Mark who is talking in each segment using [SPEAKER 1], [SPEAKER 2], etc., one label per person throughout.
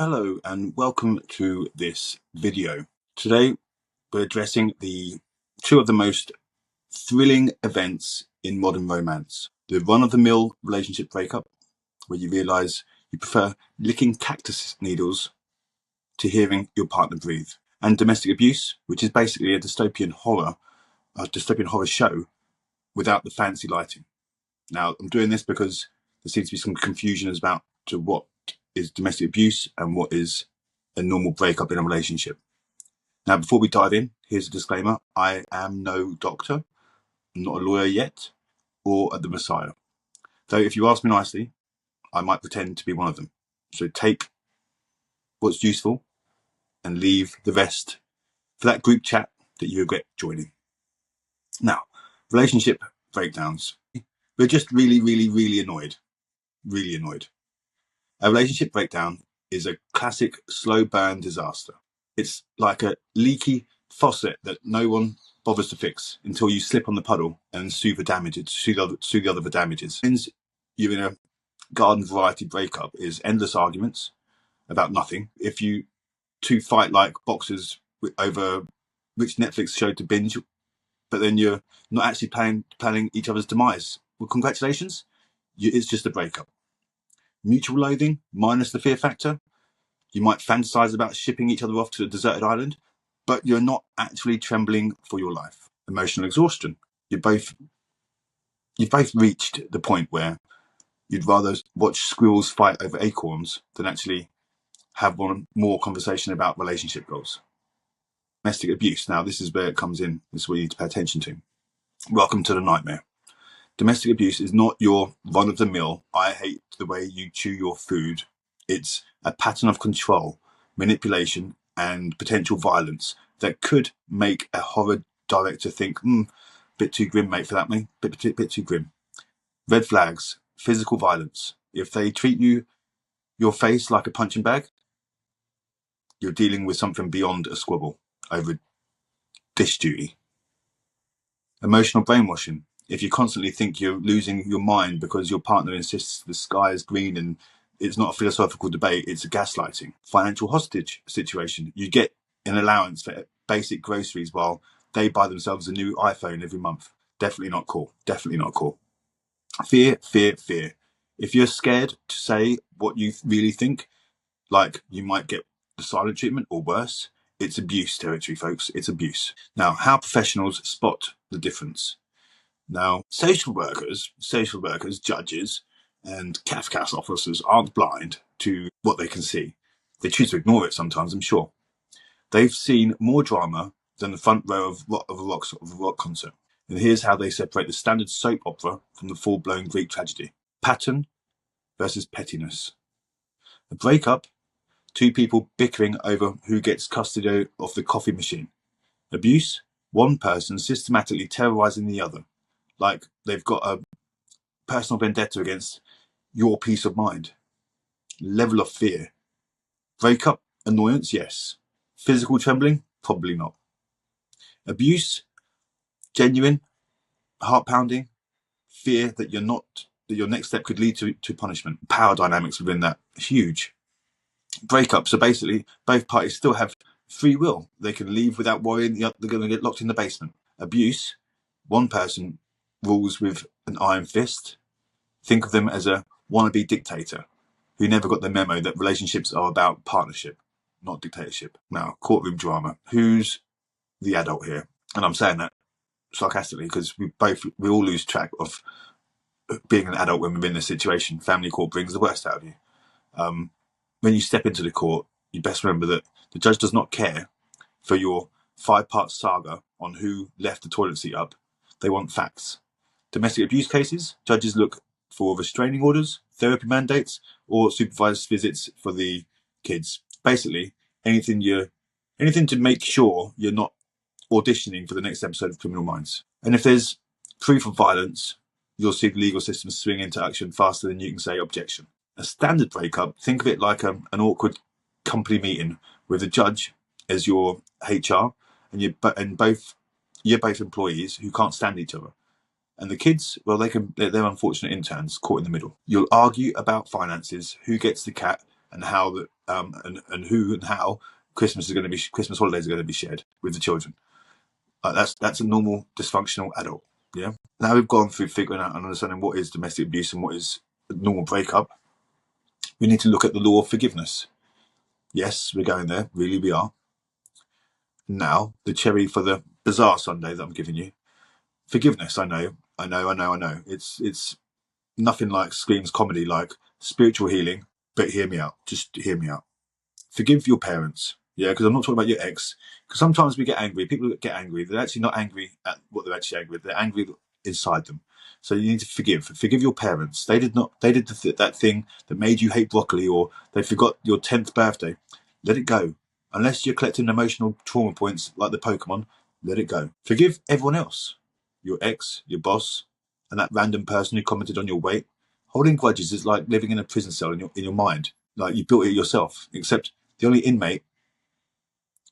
[SPEAKER 1] Hello and welcome to this video. Today we're addressing two of the most thrilling events in modern romance. The run-of-the-mill relationship breakup, where you realise you prefer licking cactus needles to hearing your partner breathe. And domestic abuse, which is basically a dystopian horror show without the fancy lighting. Now, I'm doing this because there seems to be some confusion about what is domestic abuse and what is a normal breakup in a relationship. Now, before we dive in, here's a disclaimer. I am no doctor. I'm not a lawyer yet, or the Messiah. Though if you ask me nicely, I might pretend to be one of them. So take what's useful and leave the rest for that group chat that you regret joining. Now, relationship breakdowns. We're just really annoyed. Really annoyed. A relationship breakdown is a classic slow burn disaster. It's like a leaky faucet that no one bothers to fix until you slip on the puddle and sue the other for damages. You're in a garden variety breakup is endless arguments about nothing. If you two fight like boxers over which Netflix show to binge, but then you're not actually planning each other's demise, well, congratulations, it's just a breakup. Mutual loathing minus the fear factor. You might fantasize about shipping each other off to a deserted island, but you're not actually trembling for your life. Emotional exhaustion. You've both reached the point where you'd rather watch squirrels fight over acorns than actually have one more conversation about relationship goals. Domestic abuse. Now, this is where it comes in. This is what you need to pay attention to. Welcome to the nightmare. Domestic abuse is not your run-of-the-mill, I hate the way you chew your food. It's a pattern of control, manipulation, and potential violence that could make a horror director think, bit too grim, mate, for that, mate. Bit too grim. Red flags, physical violence. If they treat your face like a punching bag, you're dealing with something beyond a squabble over dish duty. Emotional brainwashing. If you constantly think you're losing your mind because your partner insists the sky is green and it's not a philosophical debate, it's a gaslighting. Financial hostage situation. You get an allowance for basic groceries while they buy themselves a new iPhone every month. Definitely not cool. Definitely not cool. Fear. If you're scared to say what you really think, like you might get the silent treatment or worse, it's abuse territory, folks. It's abuse. Now, how professionals spot the difference. Now, social workers, judges, and Cafcass officers aren't blind to what they can see. They choose to ignore it sometimes, I'm sure. They've seen more drama than the front row of a rock concert. And here's how they separate the standard soap opera from the full-blown Greek tragedy. Pattern versus pettiness. A breakup, two people bickering over who gets custody of the coffee machine. Abuse, one person systematically terrorizing the other, like they've got a personal vendetta against your peace of mind. Level of fear. Breakup, annoyance, yes. Physical trembling, probably not. Abuse, genuine, heart pounding, fear that your next step could lead to punishment. Power dynamics within that, huge. Breakup, so basically both parties still have free will. They can leave without worrying they're going to get locked in the basement. Abuse, one person rules with an iron fist. Think of them as a wannabe dictator who never got the memo that relationships are about partnership, not dictatorship. Now, courtroom drama. Who's the adult here? And I'm saying that sarcastically because we all lose track of being an adult when we're in this situation. Family court brings the worst out of you. When you step into the court, you best remember that the judge does not care for your 5-part saga on who left the toilet seat up. They want facts. Domestic abuse cases, judges look for restraining orders, therapy mandates, or supervised visits for the kids. Basically, anything to make sure you're not auditioning for the next episode of Criminal Minds. And if there's proof of violence, you'll see the legal system swing into action faster than you can say objection. A standard breakup, think of it like an awkward company meeting with a judge as your HR, and you're both employees who can't stand each other. And the kids, well, they're unfortunate interns caught in the middle. You'll argue about finances, who gets the cat, and how and who and how Christmas holidays are going to be shared with the children. That's a normal dysfunctional adult. Yeah. Now we've gone through figuring out and understanding what is domestic abuse and what is a normal breakup. We need to look at the law of forgiveness. Yes, we're going there. Really, we are. Now, the cherry for the bizarre Sunday that I'm giving you. Forgiveness. I know. It's nothing like Scream's comedy, like spiritual healing. But hear me out. Just hear me out. Forgive your parents. Yeah, because I'm not talking about your ex. Because sometimes we get angry. People get angry. They're actually not angry at what they're actually angry with. They're angry inside them. So you need to forgive. Forgive your parents. They did that thing that made you hate broccoli, or they forgot your 10th birthday. Let it go. Unless you're collecting emotional trauma points like the Pokemon, let it go. Forgive everyone else. Your ex, your boss, and that random person who commented on your weight. Holding grudges is like living in a prison cell in your mind. Like you built it yourself, except the only inmate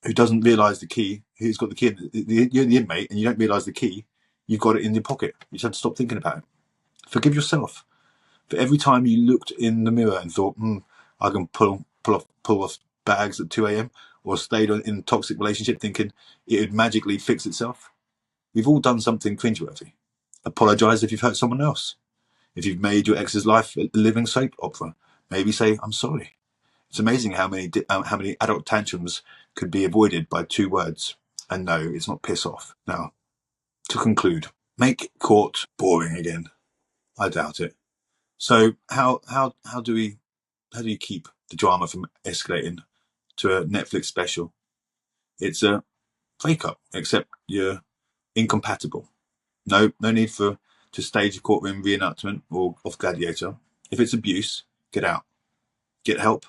[SPEAKER 1] who doesn't realise the key, who's got the key, you're the inmate and you don't realise the key, you've got it in your pocket. You just have to stop thinking about it. Forgive yourself. For every time you looked in the mirror and thought, I can pull off bags at 2 a.m, or stayed in a toxic relationship thinking it would magically fix itself. We've all done something cringeworthy. Apologise if you've hurt someone else. If you've made your ex's life a living soap opera, maybe say, I'm sorry. It's amazing how many adult tantrums could be avoided by 2 words. And no, it's not piss off. Now, to conclude, make court boring again. I doubt it. So how do you keep the drama from escalating to a Netflix special? It's a breakup, except you're incompatible. No need to stage a courtroom reenactment or of Gladiator. If it's abuse, get out, get help,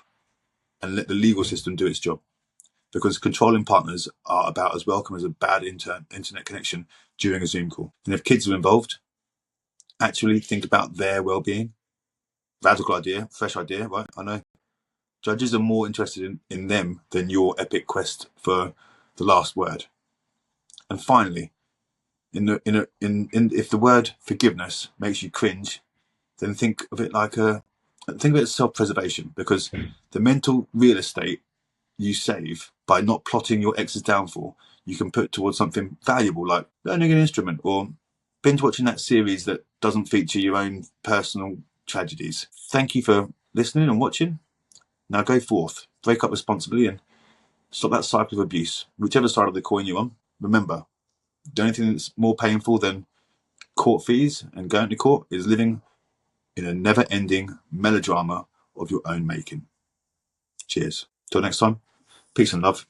[SPEAKER 1] and let the legal system do its job. Because controlling partners are about as welcome as a bad internet connection during a Zoom call. And if kids are involved, actually think about their well-being. Radical idea, fresh idea, right? I know. Judges are more interested in them than your epic quest for the last word. And finally, if the word forgiveness makes you cringe, then think of it as self-preservation, because the mental real estate you save by not plotting your ex's downfall, you can put towards something valuable like learning an instrument or binge watching that series that doesn't feature your own personal tragedies. Thank you for listening and watching. Now go forth, break up responsibly, and stop that cycle of abuse, whichever side of the coin you're on. Remember, the only thing that's more painful than court fees and going to court is living in a never-ending melodrama of your own making. Cheers. Till next time, peace and love.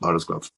[SPEAKER 1] Lila's Glove.